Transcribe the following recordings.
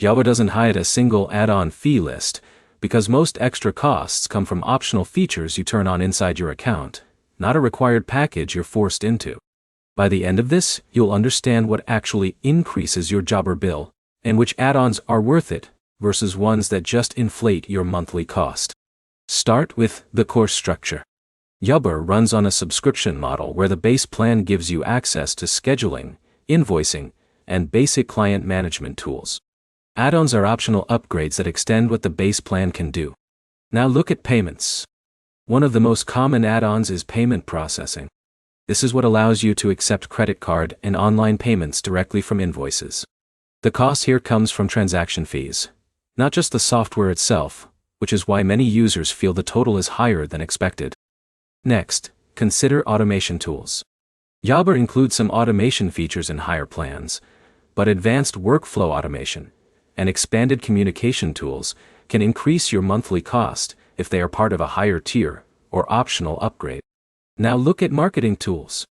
Jabber doesn't hide a single add-on fee list, because most extra costs come from optional features you turn on inside your account, not a required package you're forced into. By the end of this, you'll understand what actually increases your Jabber bill, and which add-ons are worth it, versus ones that just inflate your monthly cost. Start with the course structure. Jabber runs on a subscription model where the base plan gives you access to scheduling, invoicing, and basic client management tools. Add-ons are optional upgrades that extend what the base plan can do. Now look at payments. One of the most common add-ons is payment processing. This is what allows you to accept credit card and online payments directly from invoices. The cost here comes from transaction fees, not just the software itself, which is why many users feel the total is higher than expected. Next, consider automation tools. Jabber includes some automation features in higher plans, but advanced workflow automation and expanded communication tools can increase your monthly cost if they are part of a higher tier or optional upgrade. Now look at marketing tools.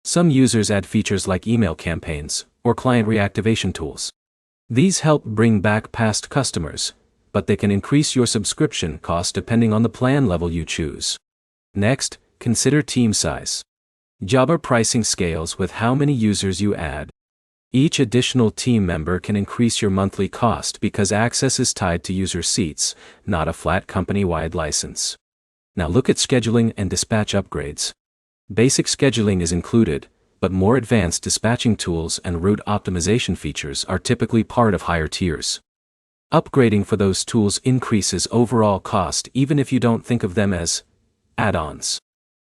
Some users add features like email campaigns or client reactivation tools. These help bring back past customers, but they can increase your subscription cost depending on the plan level you choose. Next, consider team size. Jabber pricing scales with how many users you add. Each additional team member can increase your monthly cost because access is tied to user seats, not a flat company-wide license. Now look at scheduling and dispatch upgrades. Basic scheduling is included, but more advanced dispatching tools and route optimization features are typically part of higher tiers. Upgrading for those tools increases overall cost even if you don't think of them as add-ons.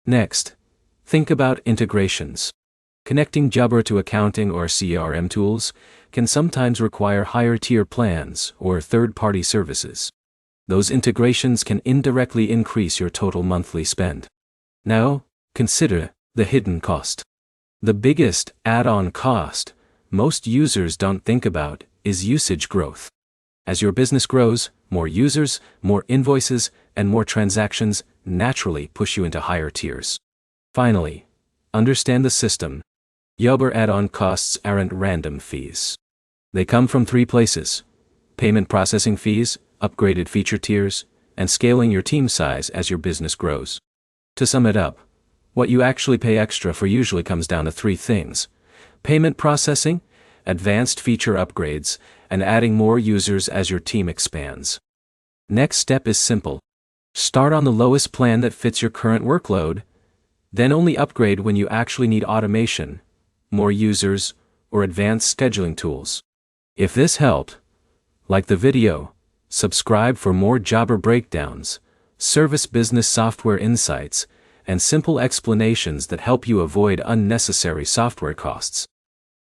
Next, think about integrations. Connecting Jabber to accounting or CRM tools can sometimes require higher tier plans or third-party services. Those integrations can indirectly increase your total monthly spend. Now, consider the hidden cost. The biggest add-on cost most users don't think about is usage growth. As your business grows, more users, more invoices, and more transactions naturally push you into higher tiers. Finally, understand the system. Jabber add-on costs aren't random fees. They come from 3 places: payment processing fees, upgraded feature tiers, and scaling your team size as your business grows. To sum it up, what you actually pay extra for usually comes down to 3 things: payment processing, advanced feature upgrades, and adding more users as your team expands. Next step is simple. Start on the lowest plan that fits your current workload, then only upgrade when you actually need automation, more users, or advanced scheduling tools. If this helped, like the video, subscribe for more Jabber breakdowns, service business software insights, and simple explanations that help you avoid unnecessary software costs.